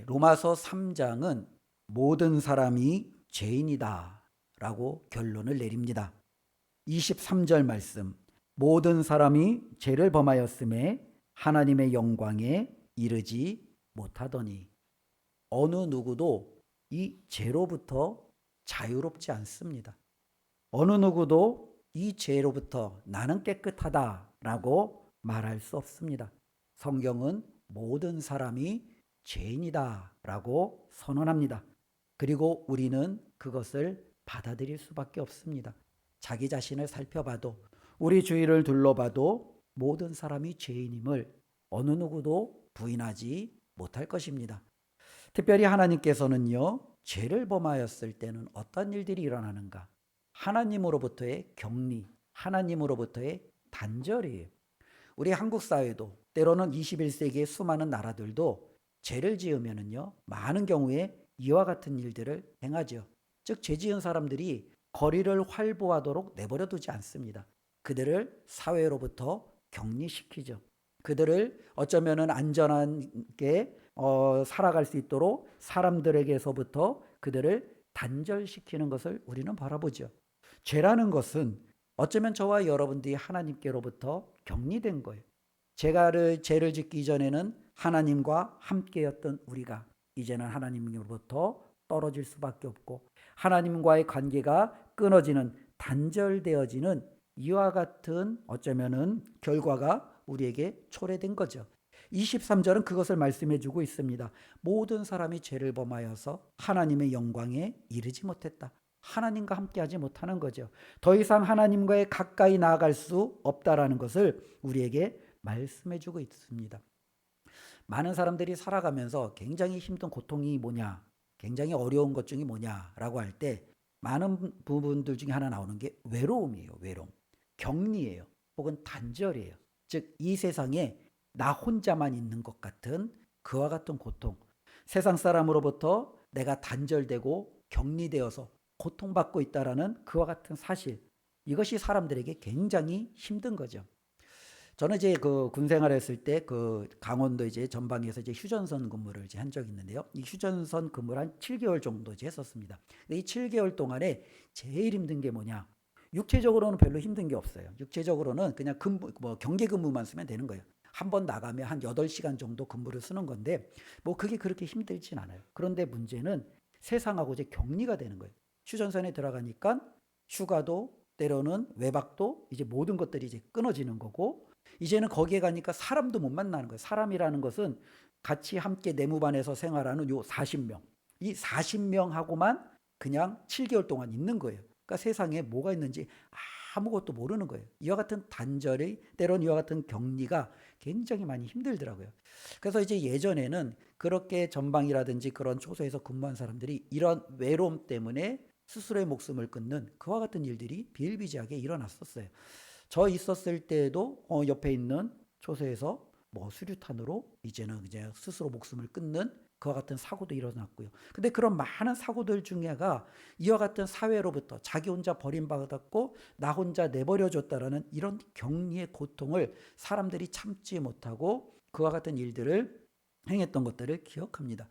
로마서 3장은 모든 사람이 죄인이다 라고 결론을 내립니다. 23절 말씀, 모든 사람이 죄를 범하였음에 하나님의 영광에 이르지 못하더니, 어느 누구도 이 죄로부터 자유롭지 않습니다. 어느 누구도 이 죄로부터 나는 깨끗하다라고 말할 수 없습니다. 성경은 모든 사람이 죄인이다라고 선언합니다. 그리고 우리는 그것을 받아들일 수밖에 없습니다. 자기 자신을 살펴봐도, 우리 주위를 둘러봐도 모든 사람이 죄인임을 어느 누구도 부인하지 못할 것입니다. 특별히 하나님께서는요, 죄를 범하였을 때는 어떤 일들이 일어나는가? 하나님으로부터의 격리, 하나님으로부터의 단절이에요. 우리 한국 사회도 때로는 21세기의 수많은 나라들도 죄를 지으면은요, 많은 경우에 이와 같은 일들을 행하죠. 즉, 죄 지은 사람들이 거리를 활보하도록 내버려 두지 않습니다. 그들을 사회로부터 격리시키죠. 그들을 어쩌면은 안전하게 살아갈 수 있도록 사람들에게서부터 그들을 단절시키는 것을 우리는 바라보죠. 죄라는 것은 어쩌면 저와 여러분들이 하나님께로부터 격리된 거예요. 죄를 짓기 전에는 하나님과 함께였던 우리가 이제는 하나님으로부터 떨어질 수밖에 없고, 하나님과의 관계가 끊어지는, 단절되어지는 이와 같은 어쩌면은 결과가 우리에게 초래된 거죠. 23절은 그것을 말씀해 주고 있습니다. 모든 사람이 죄를 범하여서 하나님의 영광에 이르지 못했다. 하나님과 함께하지 못하는 거죠. 더 이상 하나님과의 가까이 나아갈 수 없다라는 것을 우리에게 말씀해 주고 있습니다. 많은 사람들이 살아가면서 굉장히 힘든 고통이 뭐냐, 굉장히 어려운 것 중에 뭐냐라고 할 때 많은 부분들 중에 하나 나오는 게 외로움이에요. 외로움. 격리예요. 혹은 단절이에요. 즉, 이 세상에 나 혼자만 있는 것 같은 그와 같은 고통. 세상 사람으로부터 내가 단절되고 격리되어서 고통받고 있다라는 그와 같은 사실. 이것이 사람들에게 굉장히 힘든 거죠. 저는 이제 그 군 생활했을 때 그 강원도 이제 전방에서 이제 휴전선 근무를 이제 한 적이 있는데요. 이 휴전선 근무를 한 7개월 정도 이제 했었습니다. 근데 이 7개월 동안에 제일 힘든 게 뭐냐? 육체적으로는 별로 힘든 게 없어요. 육체적으로는 그냥 경계 근무만 쓰면 되는 거예요. 한 번 나가면 한 8시간 정도 근무를 쓰는 건데, 뭐 그게 그렇게 힘들진 않아요. 그런데 문제는 세상하고 이제 격리가 되는 거예요. 휴전선에 들어가니까 휴가도 때로는 외박도 이제 모든 것들이 이제 끊어지는 거고, 이제는 거기에 가니까 사람도 못 만나는 거예요. 사람이라는 것은 같이 함께 내무반에서 생활하는 요 40명. 이 40명하고만 그냥 7개월 동안 있는 거예요. 그러니까 세상에 뭐가 있는지 아무것도 모르는 거예요. 이와 같은 단절이, 때론 이와 같은 격리가 굉장히 많이 힘들더라고요. 그래서 이제 예전에는 그렇게 전방이라든지 그런 초소에서 근무한 사람들이 이런 외로움 때문에 스스로의 목숨을 끊는 그와 같은 일들이 비일비재하게 일어났었어요. 저 있었을 때에도 옆에 있는 초소에서 뭐 수류탄으로 이제는 이제 스스로 목숨을 끊는 그와 같은 사고도 일어났고요. 근데 그런 많은 사고들 중에가 이와 같은 사회로부터 자기 혼자 버림받았고 나 혼자 내버려졌다라는 이런 격리의 고통을 사람들이 참지 못하고 그와 같은 일들을 행했던 것들을 기억합니다.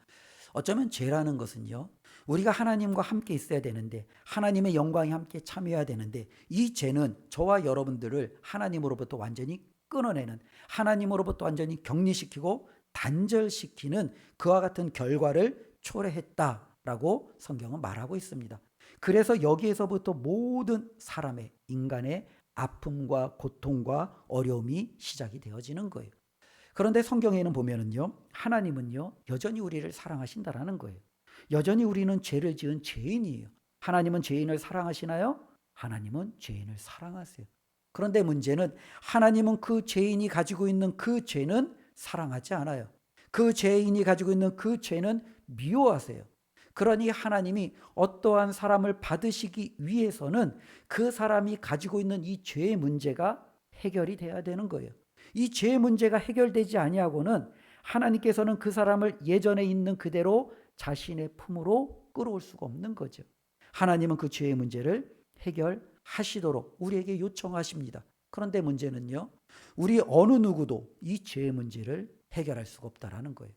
어쩌면 죄라는 것은요, 우리가 하나님과 함께 있어야 되는데, 하나님의 영광에 함께 참여해야 되는데, 이 죄는 저와 여러분들을 하나님으로부터 완전히 끊어내는, 하나님으로부터 완전히 격리시키고 단절시키는 그와 같은 결과를 초래했다라고 성경은 말하고 있습니다. 그래서 여기에서부터 모든 사람의, 인간의 아픔과 고통과 어려움이 시작이 되어지는 거예요. 그런데 성경에는 보면은요, 하나님은요, 여전히 우리를 사랑하신다라는 거예요. 여전히 우리는 죄를 지은 죄인이에요. 하나님은 죄인을 사랑하시나요? 하나님은 죄인을 사랑하세요. 그런데 문제는 하나님은 그 죄인이 가지고 있는 그 죄는 사랑하지 않아요. 그 죄인이 가지고 있는 그 죄는 미워하세요. 그러니 하나님이 어떠한 사람을 받으시기 위해서는 그 사람이 가지고 있는 이 죄의 문제가 해결이 돼야 되는 거예요. 이 죄의 문제가 해결되지 아니하고는 하나님께서는 그 사람을 예전에 있는 그대로 자신의 품으로 끌어올 수가 없는 거죠. 하나님은 그 죄의 문제를 해결하시도록 우리에게 요청하십니다. 그런데 문제는요, 우리 어느 누구도 이 죄의 문제를 해결할 수가 없다라는 거예요.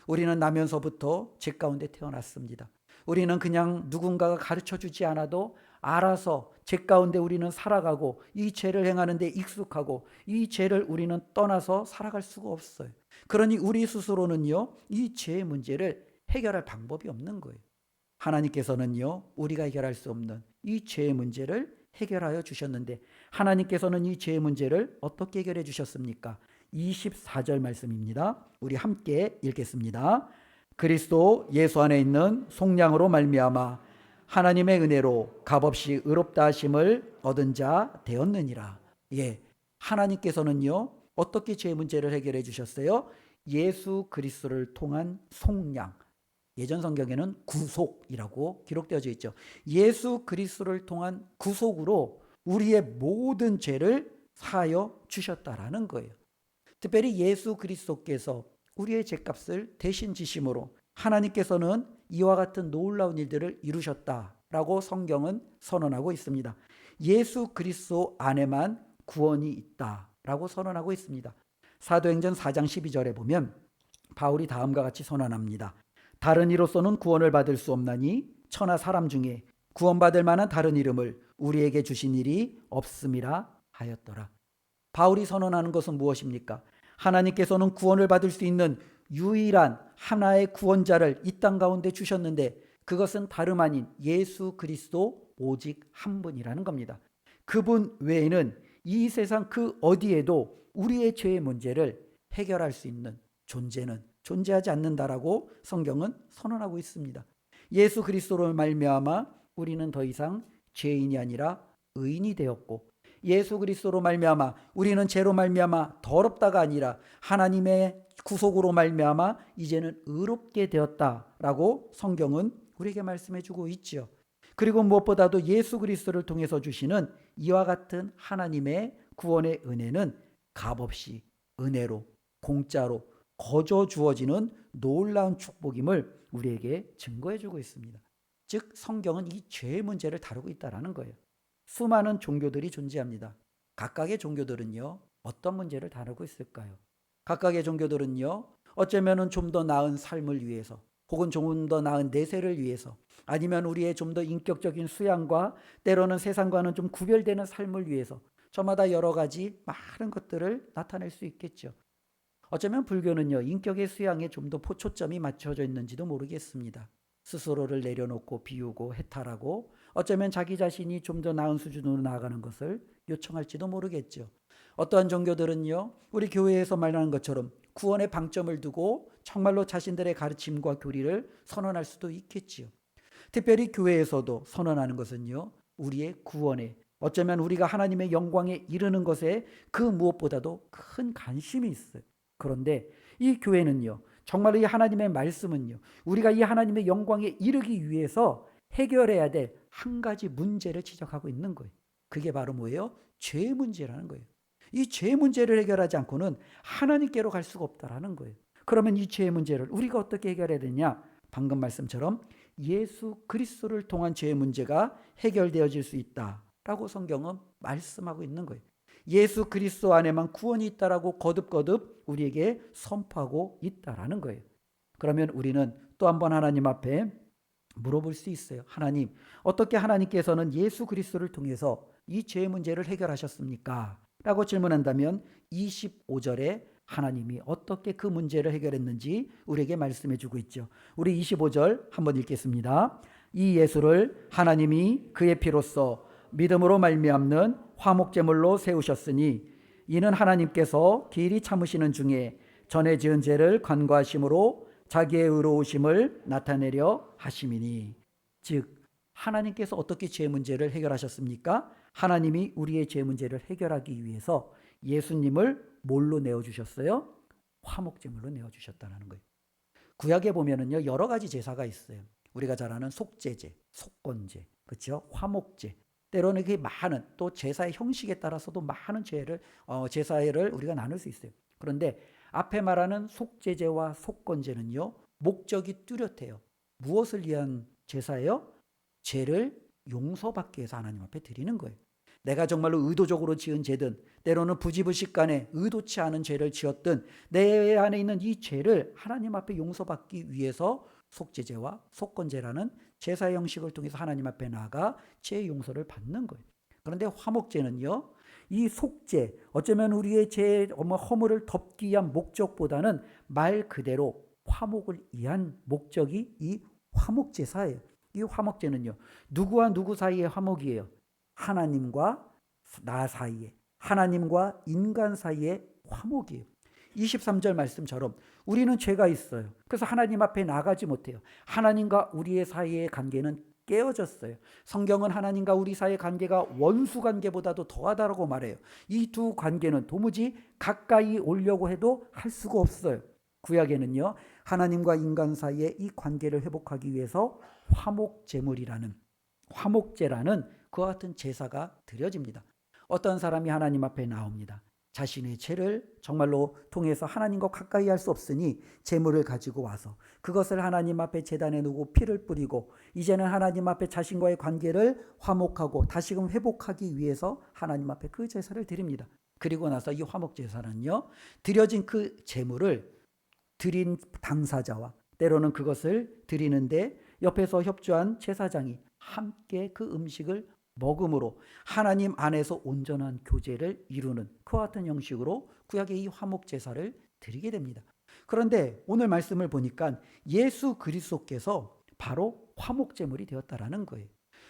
우리는 나면서부터 죄 가운데 태어났습니다. 우리는 그냥 누군가가 가르쳐 주지 않아도 알아서 죄 가운데 우리는 살아가고 이 죄를 행하는 데 익숙하고 이 죄를 우리는 떠나서 살아갈 수가 없어요. 그러니 우리 스스로는요, 이 죄의 문제를 해결할 방법이 없는 거예요. 하나님께서는요, 우리가 해결할 수 없는 이 죄의 문제를 해결하여 주셨는데 하나님께서는 이 죄의 문제를 어떻게 해결해 주셨습니까? 24절 말씀입니다. 우리 함께 읽겠습니다. 그리스도 예수 안에 있는 속량으로 말미암아 하나님의 은혜로 값없이 의롭다 하심을 얻은 자 되었느니라. 예, 하나님께서는요 어떻게 죄 문제를 해결해 주셨어요? 예수 그리스도를 통한 속량, 예전 성경에는 구속이라고 기록되어져 있죠. 예수 그리스도를 통한 구속으로 우리의 모든 죄를 사하여 주셨다라는 거예요. 특별히 예수 그리스도께서 우리의 죄값을 대신 지심으로 하나님께서는 이와 같은 놀라운 일들을 이루셨다라고 성경은 선언하고 있습니다. 예수 그리스도 안에만 구원이 있다라고 선언하고 있습니다. 사도행전 4장 12절에 보면 바울이 다음과 같이 선언합니다. 다른 이로서는 구원을 받을 수 없나니 천하 사람 중에 구원받을 만한 다른 이름을 우리에게 주신 일이 없음이라 하였더라. 바울이 선언하는 것은 무엇입니까? 하나님께서는 구원을 받을 수 있는 유일한 하나의 구원자를 이 땅 가운데 주셨는데 그것은 다름 아닌 예수 그리스도 오직 한 분이라는 겁니다. 그분 외에는 이 세상 그 어디에도 우리의 죄의 문제를 해결할 수 있는 존재는 존재하지 않는다라고 성경은 선언하고 있습니다. 예수 그리스도로 말미암아 우리는 더 이상 죄인이 아니라 의인이 되었고 예수 그리스도로 말미암아 우리는 죄로 말미암아 더럽다가 아니라 하나님의 구속으로 말미암아 이제는 의롭게 되었다라고 성경은 우리에게 말씀해 주고 있죠. 그리고 무엇보다도 예수 그리스도를 통해서 주시는 이와 같은 하나님의 구원의 은혜는 값없이 은혜로 공짜로 거저 주어지는 놀라운 축복임을 우리에게 증거해 주고 있습니다. 즉 성경은 이 죄의 문제를 다루고 있다는 거예요. 수많은 종교들이 존재합니다. 각각의 종교들은요 어떤 문제를 다루고 있을까요? 각각의 종교들은요 어쩌면 좀 더 나은 삶을 위해서 혹은 좀 더 나은 내세를 위해서 아니면 우리의 좀 더 인격적인 수양과 때로는 세상과는 좀 구별되는 삶을 위해서 저마다 여러 가지 많은 것들을 나타낼 수 있겠죠. 어쩌면 불교는요 인격의 수양에 좀 더 초점이 맞춰져 있는지도 모르겠습니다. 스스로를 내려놓고 비우고 해탈하고 어쩌면 자기 자신이 좀 더 나은 수준으로 나아가는 것을 요청할지도 모르겠죠. 어떠한 종교들은요 우리 교회에서 말하는 것처럼 구원의 방점을 두고 정말로 자신들의 가르침과 교리를 선언할 수도 있겠지요. 특별히 교회에서도 선언하는 것은요 우리의 구원에 어쩌면 우리가 하나님의 영광에 이르는 것에 그 무엇보다도 큰 관심이 있어요. 그런데 이 교회는요 정말로 이 하나님의 말씀은요 우리가 이 하나님의 영광에 이르기 위해서 해결해야 될 한 가지 문제를 지적하고 있는 거예요. 그게 바로 뭐예요? 죄 문제라는 거예요. 이 죄 문제를 해결하지 않고는 하나님께로 갈 수가 없다라는 거예요. 그러면 이 죄 문제를 우리가 어떻게 해결해야 되냐? 방금 말씀처럼 예수 그리스도를 통한 죄 문제가 해결되어질 수 있다라고 성경은 말씀하고 있는 거예요. 예수 그리스도 안에만 구원이 있다라고 거듭거듭 우리에게 선포하고 있다라는 거예요. 그러면 우리는 또 한 번 하나님 앞에 물어볼 수 있어요. 하나님, 어떻게 하나님께서는 예수 그리스도를 통해서 이 죄 문제를 해결하셨습니까? 라고 질문한다면 25절에 하나님이 어떻게 그 문제를 해결했는지 우리에게 말씀해 주고 있죠. 우리 25절 한번 읽겠습니다. 이 예수를 하나님이 그의 피로써 믿음으로 말미암는 화목제물로 세우셨으니 이는 하나님께서 길이 참으시는 중에 전에 지은 죄를 간과하심으로 자기의 의로우심을 나타내려 하심이니. 즉 하나님께서 어떻게 죄 문제를 해결하셨습니까? 하나님이 우리의 죄 문제를 해결하기 위해서 예수님을 뭘로 내어주셨어요? 화목제물로 내어주셨다는 거예요. 구약에 보면은요 여러 가지 제사가 있어요. 우리가 잘 아는 속죄제, 속건제, 그렇죠? 화목제. 때로는 그게 많은 또 제사의 형식에 따라서도 많은 제사를 우리가 나눌 수 있어요. 그런데 앞에 말하는 속죄제와 속건제는요 목적이 뚜렷해요. 무엇을 위한 제사예요? 죄를 용서받기 위해서 하나님 앞에 드리는 거예요. 내가 정말로 의도적으로 지은 죄든 때로는 부지불식간에 의도치 않은 죄를 지었든 내 안에 있는 이 죄를 하나님 앞에 용서받기 위해서 속죄제와 속건제라는 제사 형식을 통해서 하나님 앞에 나아가 죄 용서를 받는 거예요. 그런데 화목제는요, 이 속죄, 어쩌면 우리의 죄 허물을 덮기 위한 목적보다는 말 그대로 화목을 위한 목적이 이 화목제사예요. 이 화목제는요, 누구와 누구 사이의 화목이에요? 하나님과 나 사이에, 하나님과 인간 사이의 화목이에요. 23절 말씀처럼 우리는 죄가 있어요. 그래서 하나님 앞에 나가지 못해요. 하나님과 우리의 사이의 관계는 깨어졌어요. 성경은 하나님과 우리 사이의 관계가 원수 관계보다도 더하다라고 말해요. 이 두 관계는 도무지 가까이 오려고 해도 할 수가 없어요. 구약에는요, 하나님과 인간 사이의 이 관계를 회복하기 위해서 화목제물이라는, 화목제라는 그와 같은 제사가 드려집니다. 어떤 사람이 하나님 앞에 나옵니다. 자신의 죄를 정말로 통해서 하나님과 가까이 할 수 없으니 제물을 가지고 와서 그것을 하나님 앞에 제단에 놓고 피를 뿌리고 이제는 하나님 앞에 자신과의 관계를 화목하고 다시금 회복하기 위해서 하나님 앞에 그 제사를 드립니다. 그리고 나서 이 화목제사는요, 드려진 그 제물을 드린 당사자와 때로는 그것을 드리는데 옆에서 협조한 제사장이 함께 그 음식을 먹음으로 하나님 안에서 온전한 교제를 이루는 그와 같은 형식으로 구약의 이 화목제사를 드리게 됩니다. 그런데 오늘 말씀을 보니까 예수 그리스도께서 바로 화목제물이 되었다라는 거예요.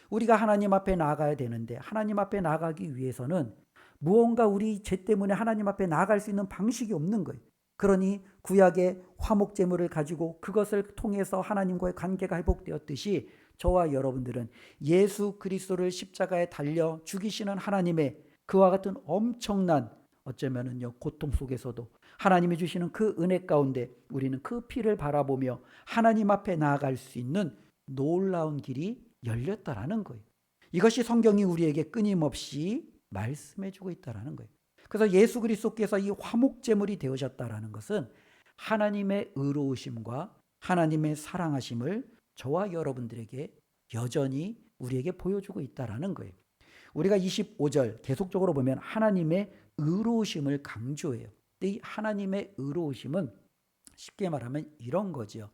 우리가 하나님 앞에 나아가야 되는데 하나님 앞에 나아가기 위해서는 무언가 우리 죄 때문에 하나님 앞에 나아갈 수 있는 방식이 없는 거예요. 그러니 구약의 화목제물을 가지고 그것을 통해서 하나님과의 관계가 회복되었듯이 저와 여러분들은 예수 그리스도를 십자가에 달려 죽이시는 하나님의 그와 같은 엄청난 어쩌면은요 고통 속에서도 하나님이 주시는 그 은혜 가운데 우리는 그 피를 바라보며 하나님 앞에 나아갈 수 있는 놀라운 길이 열렸다라는 거예요. 이것이 성경이 우리에게 끊임없이 말씀해주고 있다라는 거예요. 그래서 예수 그리스도께서 이 화목제물이 되어졌다라는 것은 하나님의 의로우심과 하나님의 사랑하심을 저와 여러분들에게 여전히 우리에게 보여주고 있다라는 거예요. 우리가 25절 계속적으로 보면 하나님의 의로우심을 강조해요. 근데 이 하나님의 의로우심은 쉽게 말하면 이런 거죠.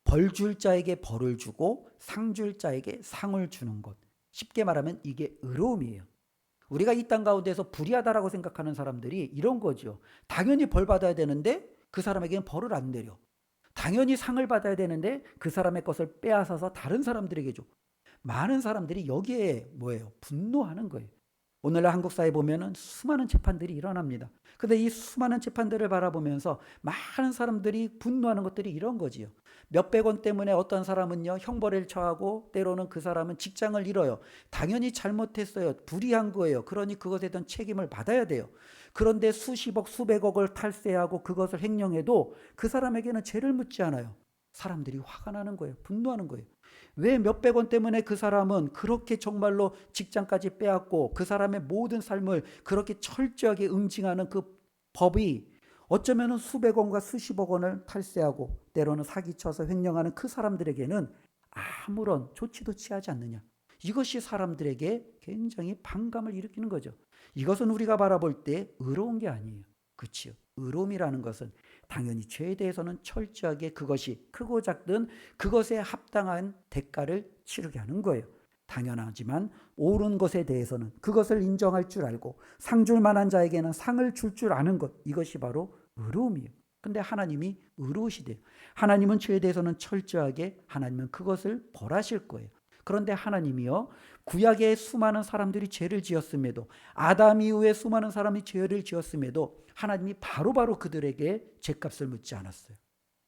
벌 줄 자에게 벌을 주고 상 줄 자에게 상을 주는 것. 쉽게 말하면 이게 의로움이에요. 우리가 이 땅 가운데서 불의하다라고 생각하는 사람들이 이런 거죠. 당연히 벌 받아야 되는데 그 사람에게는 벌을 안 내려. 당연히 상을 받아야 되는데 그 사람의 것을 빼앗아서 다른 사람들에게 줘. 많은 사람들이 여기에 뭐예요? 분노하는 거예요. 오늘날 한국 사회에 보면은 수많은 재판들이 일어납니다. 근데 이 수많은 재판들을 바라보면서 많은 사람들이 분노하는 것들이 이런 거지요. 몇백 원 때문에 어떤 사람은요 형벌을 처하고 때로는 그 사람은 직장을 잃어요. 당연히 잘못했어요. 불의한 거예요. 그러니 그것에 대한 책임을 받아야 돼요. 그런데 수십억 수백억을 탈세하고 그것을 횡령해도 그 사람에게는 죄를 묻지 않아요. 사람들이 화가 나는 거예요. 분노하는 거예요. 왜 몇백 원 때문에 그 사람은 그렇게 정말로 직장까지 빼앗고 그 사람의 모든 삶을 그렇게 철저하게 응징하는 그 법이 어쩌면 수백 원과 수십억 원을 탈세하고 때로는 사기쳐서 횡령하는 그 사람들에게는 아무런 조치도 취하지 않느냐. 이것이 사람들에게 굉장히 반감을 일으키는 거죠. 이것은 우리가 바라볼 때 의로운 게 아니에요. 그렇지요. 의로움이라는 것은 당연히 죄에 대해서는 철저하게 그것이 크고 작든 그것에 합당한 대가를 치르게 하는 거예요. 당연하지만 옳은 것에 대해서는 그것을 인정할 줄 알고 상 줄 만한 자에게는 상을 줄 줄 아는 것, 이것이 바로 의로움이에요. 근데 하나님이 의로우시대요. 하나님은 죄에 대해서는 철저하게 하나님은 그것을 벌하실 거예요. 그런데 하나님이요 구약의 수많은 사람들이 죄를 지었음에도 아담 이후에 수많은 사람이 죄를 지었음에도 하나님이 바로바로 그들에게 죄값을 묻지 않았어요.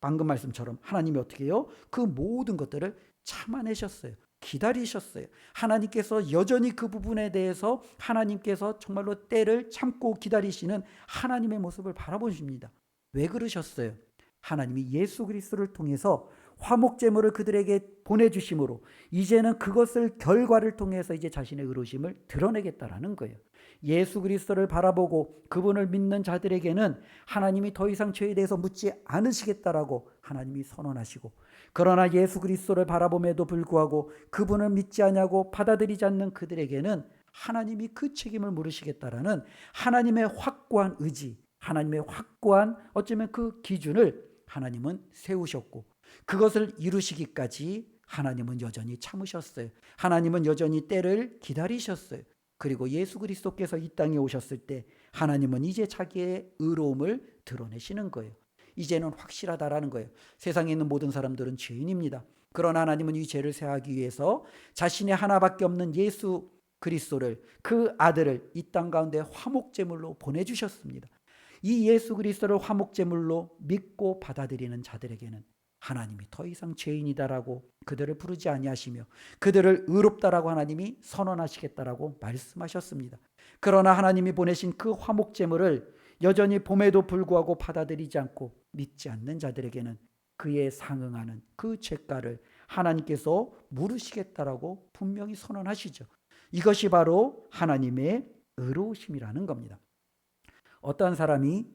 방금 말씀처럼 하나님이 어떻게 해요? 그 모든 것들을 참아내셨어요. 기다리셨어요. 하나님께서 여전히 그 부분에 대해서 하나님께서 정말로 때를 참고 기다리시는 하나님의 모습을 바라보십니다. 왜 그러셨어요? 하나님이 예수 그리스도를 통해서 화목제물을 그들에게 보내주심으로 이제는 그것을 결과를 통해서 이제 자신의 의로우심을 드러내겠다라는 거예요. 예수 그리스도를 바라보고 그분을 믿는 자들에게는 하나님이 더 이상 죄에 대해서 묻지 않으시겠다라고 하나님이 선언하시고, 그러나 예수 그리스도를 바라봄에도 불구하고 그분을 믿지 않냐고 받아들이지 않는 그들에게는 하나님이 그 책임을 물으시겠다라는 하나님의 확고한 의지, 하나님의 확고한 어쩌면 그 기준을 하나님은 세우셨고, 그것을 이루시기까지 하나님은 여전히 참으셨어요. 하나님은 여전히 때를 기다리셨어요. 그리고 예수 그리스도께서 이 땅에 오셨을 때 하나님은 이제 자기의 의로움을 드러내시는 거예요. 이제는 확실하다라는 거예요. 세상에 있는 모든 사람들은 죄인입니다. 그러나 하나님은 이 죄를 사하기 위해서 자신의 하나밖에 없는 예수 그리스도를, 그 아들을 이 땅 가운데 화목제물로 보내주셨습니다. 이 예수 그리스도를 화목제물로 믿고 받아들이는 자들에게는 하나님이 더 이상 죄인이다라고 그들을 부르지 아니하시며 그들을 의롭다라고 하나님이 선언하시겠다라고 말씀하셨습니다. 그러나 하나님이 보내신 그 화목제물을 여전히 봄에도 불구하고 받아들이지 않고 믿지 않는 자들에게는 그에 상응하는 그 죄가를 하나님께서 물으시겠다라고 분명히 선언하시죠. 이것이 바로 하나님의 의로우심이라는 겁니다. 어떤 사람이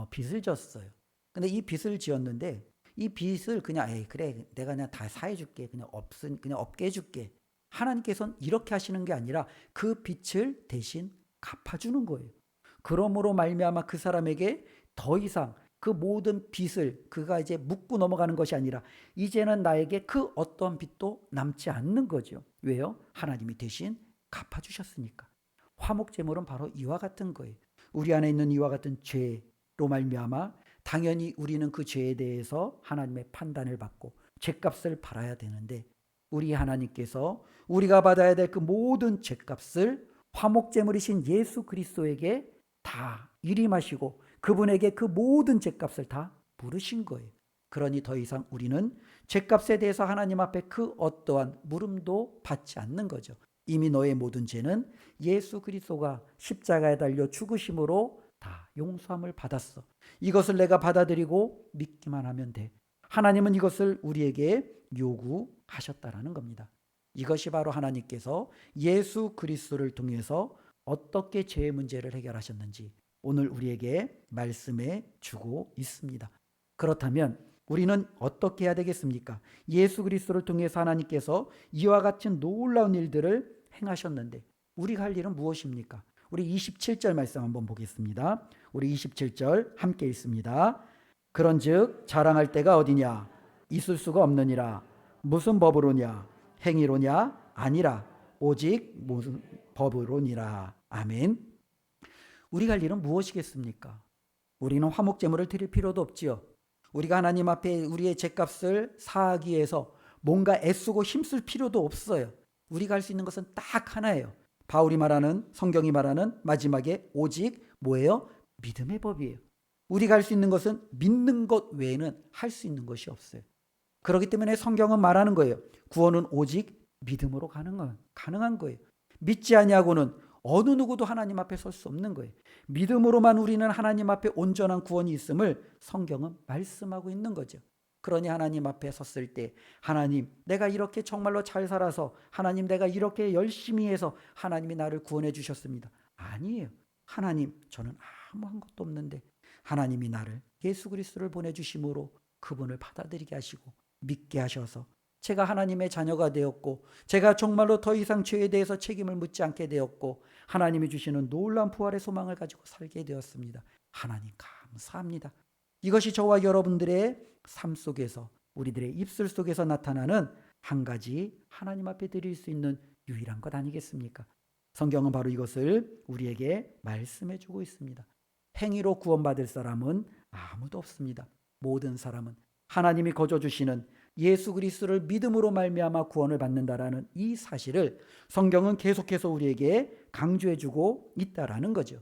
빚을 졌어요. 근데 이 빚을 지었는데 이 빚을 그냥 그래 내가 그냥 다 사해줄게, 그냥 없게 해줄게. 하나님께서는 이렇게 하시는 게 아니라 그 빚을 대신 갚아주는 거예요. 그러므로 말미암아 그 사람에게 더 이상 그 모든 빚을 그가 이제 묻고 넘어가는 것이 아니라 이제는 나에게 그 어떤 빚도 남지 않는 거죠. 왜요? 하나님이 대신 갚아주셨으니까. 화목제물은 바로 이와 같은 거예요. 우리 안에 있는 이와 같은 죄로 말미암아 당연히 우리는 그 죄에 대해서 하나님의 판단을 받고 죄값을 받아야 되는데, 우리 하나님께서 우리가 받아야 될 그 모든 죄값을 화목제물이신 예수 그리스도에게 다 일임하시고 그분에게 그 모든 죄값을 다 물으신 거예요. 그러니 더 이상 우리는 죄값에 대해서 하나님 앞에 그 어떠한 물음도 받지 않는 거죠. 이미 너의 모든 죄는 예수 그리스도가 십자가에 달려 죽으심으로 다 용서함을 받았어. 이것을 내가 받아들이고 믿기만 하면 돼. 하나님은 이것을 우리에게 요구하셨다라는 겁니다. 이것이 바로 하나님께서 예수 그리스도를 통해서 어떻게 죄의 문제를 해결하셨는지 오늘 우리에게 말씀해 주고 있습니다. 그렇다면 우리는 어떻게 해야 되겠습니까? 예수 그리스도를 통해서 하나님께서 이와 같은 놀라운 일들을 행하셨는데 우리가 할 일은 무엇입니까? 우리 27절 말씀 한번 보겠습니다. 우리 27절 함께 읽습니다. 그런즉 자랑할 데가 어디냐? 있을 수가 없느니라. 무슨 법으로냐? 행위로냐? 아니라 오직 무슨 법으로니라. 아멘. 우리가 할 일은 무엇이겠습니까? 우리는 화목제물을 드릴 필요도 없지요. 우리가 하나님 앞에 우리의 죄값을 사하기 위해서 뭔가 애쓰고 힘쓸 필요도 없어요. 우리가 할 수 있는 것은 딱 하나예요. 바울이 말하는, 성경이 말하는 마지막에 오직 뭐예요? 믿음의 법이에요. 우리가 할 수 있는 것은 믿는 것 외에는 할 수 있는 것이 없어요. 그렇기 때문에 성경은 말하는 거예요. 구원은 오직 믿음으로 가능한 거예요. 믿지 아니하고는 어느 누구도 하나님 앞에 설 수 없는 거예요. 믿음으로만 우리는 하나님 앞에 온전한 구원이 있음을 성경은 말씀하고 있는 거죠. 그러니 하나님 앞에 섰을 때 하나님 내가 이렇게 정말로 잘 살아서, 하나님 내가 이렇게 열심히 해서 하나님이 나를 구원해 주셨습니다. 아니에요. 하나님 저는 아무한 것도 없는데 하나님이 나를 예수 그리스도를 보내주심으로 그분을 받아들이게 하시고 믿게 하셔서 제가 하나님의 자녀가 되었고 제가 정말로 더 이상 죄에 대해서 책임을 묻지 않게 되었고 하나님이 주시는 놀라운 부활의 소망을 가지고 살게 되었습니다. 하나님 감사합니다. 이것이 저와 여러분들의 삶 속에서, 우리들의 입술 속에서 나타나는 한 가지 하나님 앞에 드릴 수 있는 유일한 것 아니겠습니까? 성경은 바로 이것을 우리에게 말씀해 주고 있습니다. 행위로 구원받을 사람은 아무도 없습니다. 모든 사람은 하나님이 거저 주시는 예수 그리스도를 믿음으로 말미암아 구원을 받는다라는 이 사실을 성경은 계속해서 우리에게 강조해 주고 있다라는 거죠.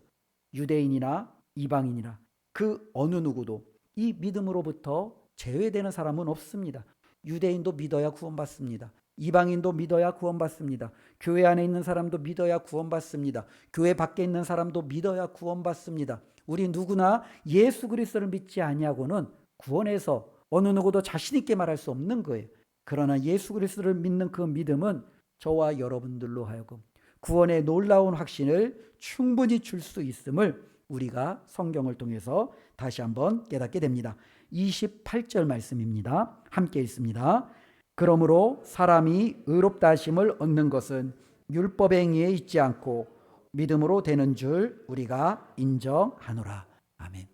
유대인이나 이방인이나 그 어느 누구도 이 믿음으로부터 제외되는 사람은 없습니다. 유대인도 믿어야 구원받습니다. 이방인도 믿어야 구원받습니다. 교회 안에 있는 사람도 믿어야 구원받습니다. 교회 밖에 있는 사람도 믿어야 구원받습니다. 우리 누구나 예수 그리스도를 믿지 아니하고는 구원에서 어느 누구도 자신 있게 말할 수 없는 거예요. 그러나 예수 그리스도를 믿는 그 믿음은 저와 여러분들로 하여금 구원의 놀라운 확신을 충분히 줄 수 있음을 우리가 성경을 통해서 다시 한번 깨닫게 됩니다. 28절 말씀입니다. 함께 읽습니다. 그러므로 사람이 의롭다 하심을 얻는 것은 율법 행위에 있지 않고 믿음으로 되는 줄 우리가 인정하노라. 아멘.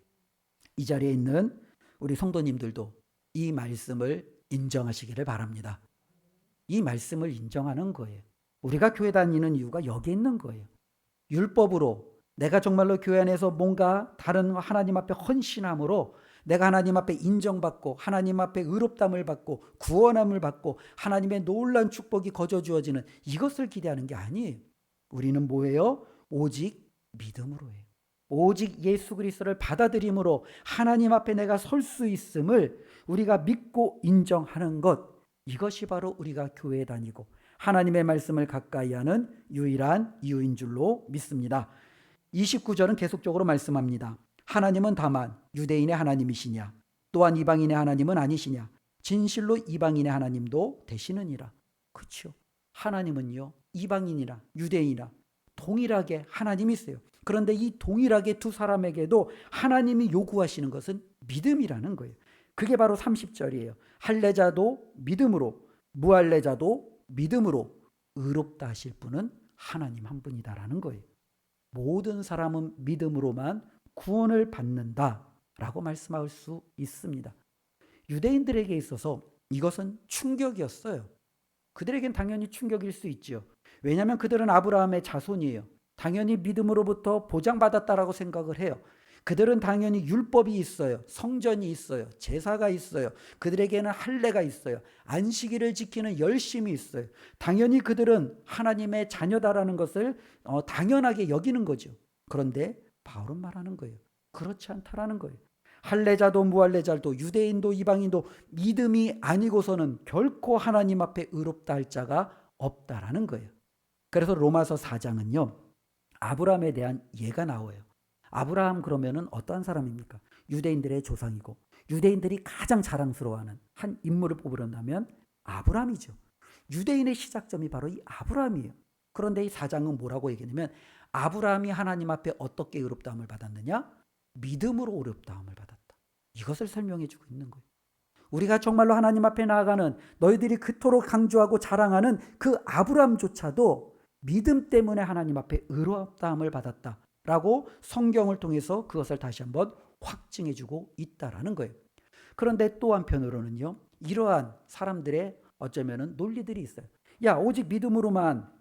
이 자리에 있는 우리 성도님들도 이 말씀을 인정하시기를 바랍니다. 이 말씀을 인정하는 거예요. 우리가 교회 다니는 이유가 여기 있는 거예요. 율법으로 내가 정말로 교회 안에서 뭔가 다른 하나님 앞에 헌신함으로 내가 하나님 앞에 인정받고 하나님 앞에 의롭담을 받고 구원함을 받고 하나님의 놀라운 축복이 거저 주어지는 이것을 기대하는 게 아니에요. 우리는 뭐예요? 오직 믿음으로 해요. 오직 예수 그리스도를 받아들임으로 하나님 앞에 내가 설 수 있음을 우리가 믿고 인정하는 것, 이것이 바로 우리가 교회에 다니고 하나님의 말씀을 가까이 하는 유일한 이유인 줄로 믿습니다. 29절은 계속적으로 말씀합니다. 하나님은 다만 유대인의 하나님이시냐 또한 이방인의 하나님은 아니시냐 진실로 이방인의 하나님도 되시느니라. 그렇죠. 하나님은요 이방인이나 유대인이나 동일하게 하나님이세요. 그런데 이 동일하게 두 사람에게도 하나님이 요구하시는 것은 믿음이라는 거예요. 그게 바로 30절이에요. 할례자도 믿음으로 무할례자도 믿음으로 의롭다 하실 분은 하나님 한 분이다라는 거예요. 모든 사람은 믿음으로만 구원을 받는다라고 말씀할 수 있습니다. 유대인들에게 있어서 이것은 충격이었어요. 그들에겐 당연히 충격일 수 있죠. 왜냐하면 그들은 아브라함의 자손이에요. 당연히 믿음으로부터 보장받았다라고 생각을 해요. 그들은 당연히 율법이 있어요. 성전이 있어요. 제사가 있어요. 그들에게는 할례가 있어요. 안식일을 지키는 열심이 있어요. 당연히 그들은 하나님의 자녀다라는 것을 당연하게 여기는 거죠. 그런데 바울은 말하는 거예요. 그렇지 않다라는 거예요. 할례자도 무할례자도 유대인도 이방인도 믿음이 아니고서는 결코 하나님 앞에 의롭다 할 자가 없다라는 거예요. 그래서 로마서 4장은요. 아브라함에 대한 예가 나와요. 아브라함 그러면은 어떠한 사람입니까? 유대인들의 조상이고 유대인들이 가장 자랑스러워하는 한 인물을 뽑으려면 아브라함이죠. 유대인의 시작점이 바로 이 아브라함이에요. 그런데 이 4장은 뭐라고 얘기하냐면 아브라함이 하나님 앞에 어떻게 의롭다함을 받았느냐? 믿음으로 의롭다함을 받았다. 이것을 설명해 주고 있는 거예요. 우리가 정말로 하나님 앞에 나아가는 너희들이 그토록 강조하고 자랑하는 그 아브라함조차도 믿음 때문에 하나님 앞에 의롭다함을 받았다라고 성경을 통해서 그것을 다시 한번 확증해 주고 있다라는 거예요. 그런데 또 한편으로는요. 이러한 사람들의 어쩌면은 논리들이 있어요. 야, 오직 믿음으로만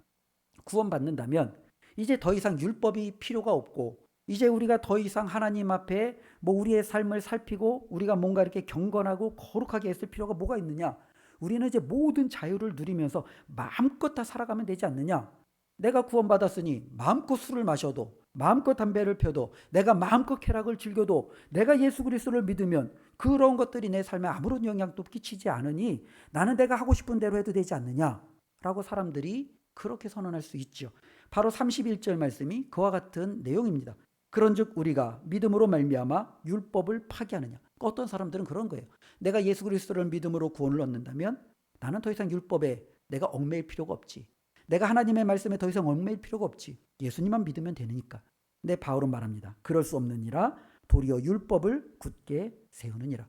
구원받는다면 이제 더 이상 율법이 필요가 없고 이제 우리가 더 이상 하나님 앞에 우리의 삶을 살피고 우리가 뭔가 이렇게 경건하고 거룩하게 했을 필요가 뭐가 있느냐? 우리는 이제 모든 자유를 누리면서 마음껏 다 살아가면 되지 않느냐? 내가 구원받았으니 마음껏 술을 마셔도 마음껏 담배를 펴도 내가 마음껏 쾌락을 즐겨도 내가 예수 그리스도를 믿으면 그런 것들이 내 삶에 아무런 영향도 끼치지 않으니 나는 내가 하고 싶은 대로 해도 되지 않느냐라고 사람들이 그렇게 선언할 수 있죠. 바로 31절 말씀이 그와 같은 내용입니다. 그런즉 우리가 믿음으로 말미암아 율법을 파기하느냐. 어떤 사람들은 그런 거예요. 내가 예수 그리스도를 믿음으로 구원을 얻는다면 나는 더 이상 율법에 내가 얽매일 필요가 없지. 내가 하나님의 말씀에 더 이상 얽매일 필요가 없지. 예수님만 믿으면 되니까. 근데 바울은 말합니다. 그럴 수 없느니라 도리어 율법을 굳게 세우느니라.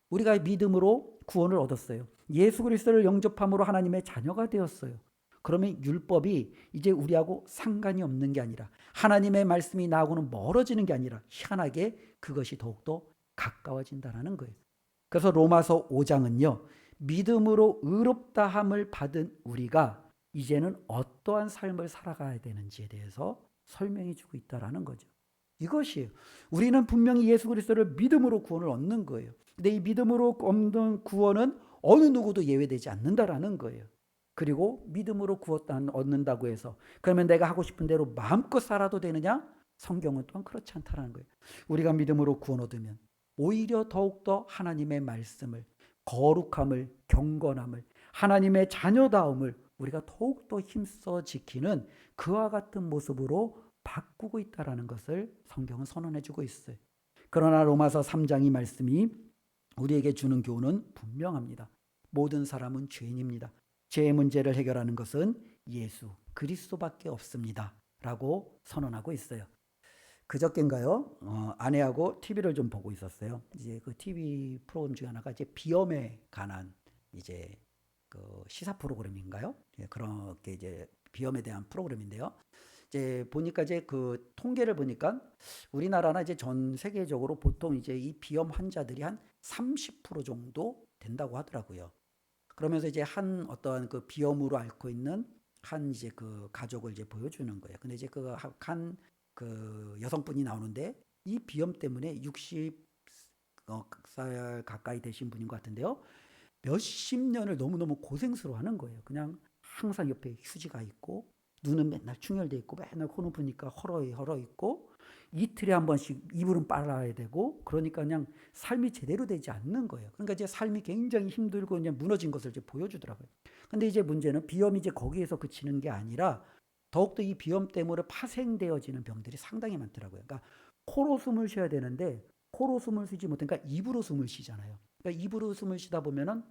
우리가 믿음으로 구원을 얻었어요. 예수 그리스도를 영접함으로 하나님의 자녀가 되었어요. 그러면 율법이 이제 우리하고 상관이 없는 게 아니라 하나님의 말씀이 나하고는 멀어지는 게 아니라 희한하게 그것이 더욱더 가까워진다는 거예요. 그래서 로마서 5장은요. 믿음으로 의롭다함을 받은 우리가 이제는 어떠한 삶을 살아가야 되는지에 대해서 설명해 주고 있다는 거죠. 이것이에요. 우리는 분명히 예수 그리스도를 믿음으로 구원을 얻는 거예요. 근데 이 믿음으로 얻는 구원은 어느 누구도 예외되지 않는다라는 거예요. 그리고 믿음으로 얻는다고 해서 그러면 내가 하고 싶은 대로 마음껏 살아도 되느냐? 성경은 또한 그렇지 않다는 거예요. 우리가 믿음으로 구원 얻으면 오히려 더욱더 하나님의 말씀을, 거룩함을, 경건함을, 하나님의 자녀다움을 우리가 더욱더 힘써 지키는 그와 같은 모습으로 바꾸고 있다는 것을 성경은 선언해 주고 있어요. 그러나 로마서 3장의 말씀이 우리에게 주는 교훈은 분명합니다. 모든 사람은 죄인입니다. 죄의 문제를 해결하는 것은 예수 그리스도밖에 없습니다. 라고 선언하고 있어요. 그저께인가요? 아내하고 TV를 좀 보고 있었어요. 이제 그 TV 프로그램 중에 하나가 이제 비염에 관한 이제 그 시사 프로그램인가요? 예, 그렇게 이제 비염에 대한 프로그램인데요. 이제 보니까 이제 그 통계를 보니까 우리나라나 이제 전 세계적으로 보통 이제 이 비염 환자들이 한 30% 정도 된다고 하더라고요. 그러면서 이제 한 어떠한 그 비염으로 앓고 있는 한 이제 그 가족을 이제 보여주는 거예요. 근데 이제 그 한 그 여성분이 나오는데 이 비염 때문에 60살 가까이 되신 분인 것 같은데요. 몇십 년을 너무너무 고생스러워하는 거예요. 그냥 항상 옆에 휴지가 있고 눈은 맨날 충혈돼 있고 맨날 코 높으니까 헐어 있고 이틀에 한 번씩 이불은 빨아야 되고 그러니까 그냥 삶이 제대로 되지 않는 거예요. 그러니까 이제 삶이 굉장히 힘들고 그냥 무너진 것을 이제 보여주더라고요. 근데 이제 문제는 비염이 이제 거기에서 그치는 게 아니라 더욱더 이 비염 때문에 파생되어지는 병들이 상당히 많더라고요. 그러니까 코로 숨을 쉬어야 되는데 코로 숨을 쉬지 못하니까 입으로 숨을 쉬잖아요. 그러니까 입으로 숨을 쉬다 보면은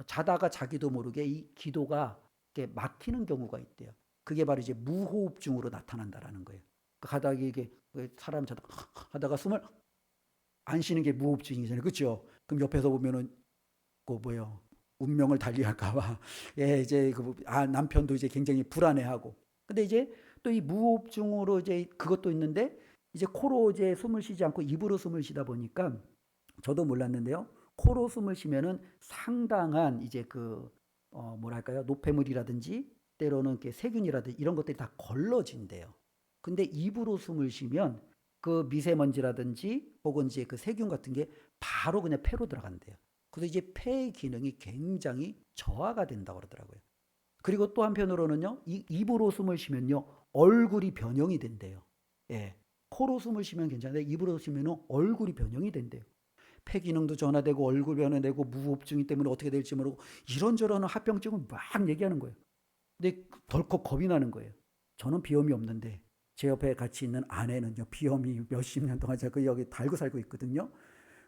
자다가 자기도 모르게 이 기도가 이렇게 막히는 경우가 있대요. 그게 바로 이제 무호흡증으로 나타난다라는 거예요. 가다가 이게 사람 자다가 하다가 숨을 안 쉬는 게 무호흡증이잖아요. 그렇죠? 그럼 옆에서 보면은 그 뭐요? 운명을 달리할까봐 예 이제 남편도 이제 굉장히 불안해하고. 근데 이제 또 이 무호흡증으로 이제 그것도 있는데 이제 코로 이제 숨을 쉬지 않고 입으로 숨을 쉬다 보니까 저도 몰랐는데요. 코로 숨을 쉬면은 상당한 이제 뭐랄까요? 노폐물이라든지 때로는 이렇게 세균이라든지 이런 것들이 다 걸러진대요. 근데 입으로 숨을 쉬면 그 미세먼지라든지 혹은 이제 그 세균 같은 게 바로 그냥 폐로 들어간대요. 그래서 이제 폐의 기능이 굉장히 저하가 된다고 그러더라고요. 그리고 또 한편으로는요, 이 입으로 숨을 쉬면요, 얼굴이 변형이 된대요. 예. 코로 숨을 쉬면 괜찮은데 입으로 쉬면 얼굴이 변형이 된대요. 폐 기능도 전화되고 얼굴 변화되고 무호흡증이 때문에 어떻게 될지 모르고 이런저런 합병증을 막 얘기하는 거예요. 근데 덜컥 겁이 나는 거예요. 저는 비염이 없는데 제 옆에 같이 있는 아내는요 비염이 몇십 년 동안 제가 여기 달고 살고 있거든요.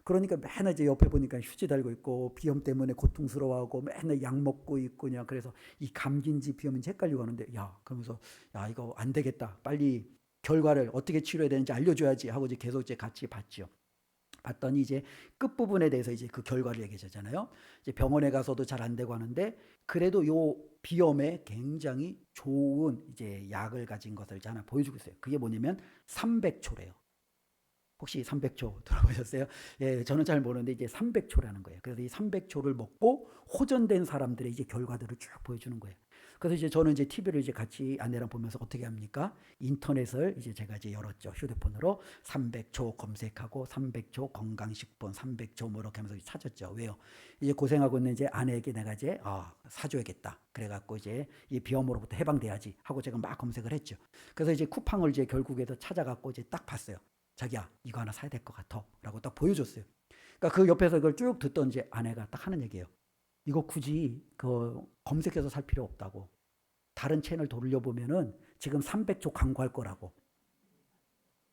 그러니까 맨날 이제 옆에 보니까 휴지 달고 있고 비염 때문에 고통스러워하고 맨날 약 먹고 있고 그냥 그래서 이 감기인지 비염인지 헷갈리고 하는데 야 그러면서 야 이거 안 되겠다 빨리 결과를 어떻게 치료해야 되는지 알려줘야지 하고 이제 계속 이제 같이 봤죠. 봤더니 이제 끝부분에 대해서 이제 그 결과를 얘기하잖아요. 이제 병원에 가서도 잘 안 되고 하는데 그래도 요 비염에 굉장히 좋은 이제 약을 가진 것을 이제 하나 보여주고 있어요. 그게 뭐냐면 300초래요. 혹시 300초 들어보셨어요? 예, 저는 잘 모르는데 이제 300초라는 거예요. 그래서 이 300초를 먹고 호전된 사람들의 이제 결과들을 쭉 보여주는 거예요. 그래서 이제 저는 이제 TV를 이제 같이 아내랑 보면서 어떻게 합니까? 인터넷을 이제 제가 이제 열었죠. 휴대폰으로 300초 검색하고 300초 건강식품 300초 뭐 이렇게 하면서 찾았죠. 왜요? 이제 고생하고 있는 이제 아내에게 내가 이제 사줘야겠다. 그래갖고 이제 이 비염으로부터 해방돼야지 하고 제가 막 검색을 했죠. 그래서 이제 쿠팡을 이제 결국에서 찾아갖고 이제 딱 봤어요. 자기야 이거 하나 사야 될 것 같아 라고 딱 보여줬어요. 그러니까 그 옆에서 이걸 쭉 듣던 이제 아내가 딱 하는 얘기예요. 이거 굳이 검색해서 살 필요 없다고. 다른 채널 돌려보면은 지금 300초 광고할 거라고.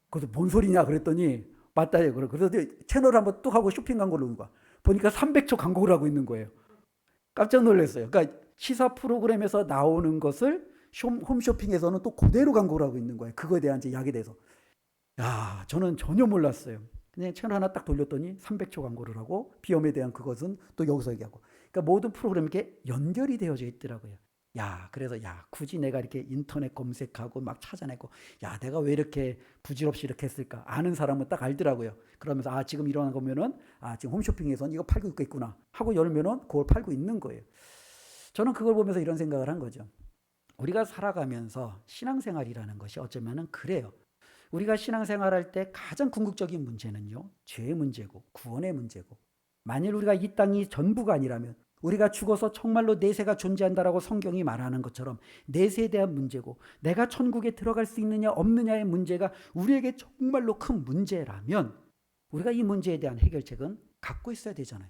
그래서 뭔 소리냐 그랬더니 맞다요. 그래서 채널 한번 뚝 하고 쇼핑 광고를 넣은 거야. 보니까 300초 광고를 하고 있는 거예요. 깜짝 놀랐어요. 그러니까 시사 프로그램에서 나오는 것을 홈쇼핑에서는 또 그대로 광고를 하고 있는 거예요. 그거에 대한 이제 약에 대해서. 야, 저는 전혀 몰랐어요. 그냥 채널 하나 딱 돌렸더니 300초 광고를 하고 비염에 대한 그것은 또 여기서 얘기하고. 그러니까 모든 프로그램이 이렇게 연결이 되어져 있더라고요. 야, 그래서 야, 굳이 내가 이렇게 인터넷 검색하고 막 찾아내고, 야, 내가 왜 이렇게 부질없이 이렇게 했을까? 아는 사람은 딱 알더라고요. 그러면서 지금 일어난 거면은 지금 홈쇼핑에서는 이거 팔고 있구나 하고 열면은 그걸 팔고 있는 거예요. 저는 그걸 보면서 이런 생각을 한 거죠. 우리가 살아가면서 신앙생활이라는 것이 어쩌면은 그래요. 우리가 신앙생활할 때 가장 궁극적인 문제는요, 죄의 문제고 구원의 문제고, 만일 우리가 이 땅이 전부가 아니라면 우리가 죽어서 정말로 내세가 존재한다라고 성경이 말하는 것처럼 내세에 대한 문제고 내가 천국에 들어갈 수 있느냐 없느냐의 문제가 우리에게 정말로 큰 문제라면 우리가 이 문제에 대한 해결책은 갖고 있어야 되잖아요.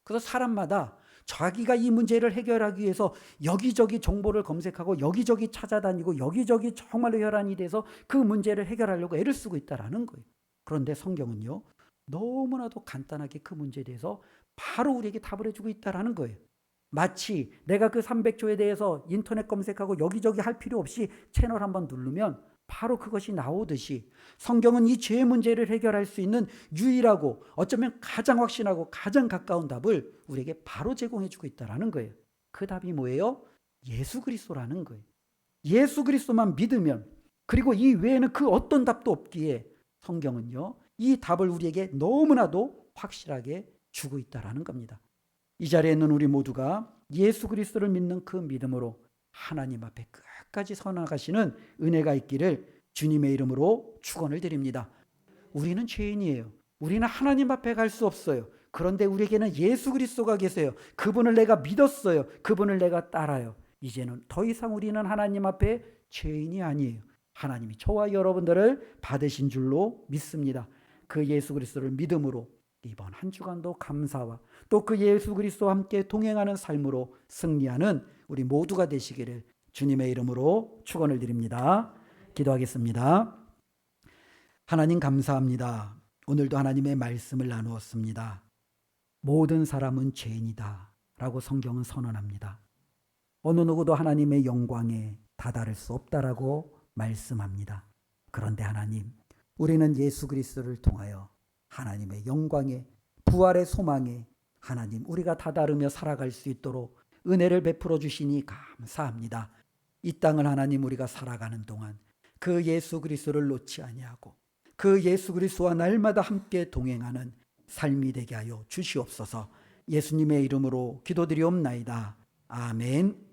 그래서 사람마다 자기가 이 문제를 해결하기 위해서 여기저기 정보를 검색하고 여기저기 찾아다니고 여기저기 정말로 혈안이 돼서 그 문제를 해결하려고 애를 쓰고 있다라는 거예요. 그런데 성경은요, 너무나도 간단하게 그 문제에 대해서 바로 우리에게 답을 해주고 있다라는 거예요. 마치 내가 그 300조에 대해서 인터넷 검색하고 여기저기 할 필요 없이 채널 한번 누르면 바로 그것이 나오듯이 성경은 이 죄의 문제를 해결할 수 있는 유일하고 어쩌면 가장 확신하고 가장 가까운 답을 우리에게 바로 제공해 주고 있다는 거예요. 그 답이 뭐예요? 예수 그리스도라는 거예요. 예수 그리스도만 믿으면, 그리고 이 외에는 그 어떤 답도 없기에 성경은요, 이 답을 우리에게 너무나도 확실하게 주고 있다라는 겁니다. 이 자리에 있는 우리 모두가 예수 그리스도를 믿는 그 믿음으로 하나님 앞에 끝까지 서나가시는 은혜가 있기를 주님의 이름으로 축원을 드립니다. 우리는 죄인이에요. 우리는 하나님 앞에 갈 수 없어요. 그런데 우리에게는 예수 그리스도가 계세요. 그분을 내가 믿었어요. 그분을 내가 따라요. 이제는 더 이상 우리는 하나님 앞에 죄인이 아니에요. 하나님이 저와 여러분들을 받으신 줄로 믿습니다. 그 예수 그리스도를 믿음으로 이번 한 주간도 감사와 또 그 예수 그리스도와 함께 동행하는 삶으로 승리하는 우리 모두가 되시기를 주님의 이름으로 축원을 드립니다. 기도하겠습니다. 하나님 감사합니다. 오늘도 하나님의 말씀을 나누었습니다. 모든 사람은 죄인이다 라고 성경은 선언합니다. 어느 누구도 하나님의 영광에 다다를 수 없다라고 말씀합니다. 그런데 하나님, 우리는 예수 그리스도를 통하여 하나님의 영광에, 부활의 소망에 하나님 우리가 다다르며 살아갈 수 있도록 은혜를 베풀어 주시니 감사합니다. 이 땅을 하나님 우리가 살아가는 동안 그 예수 그리스도를 놓지 아니하고 그 예수 그리스도와 날마다 함께 동행하는 삶이 되게 하여 주시옵소서. 예수님의 이름으로 기도드리옵나이다. 아멘.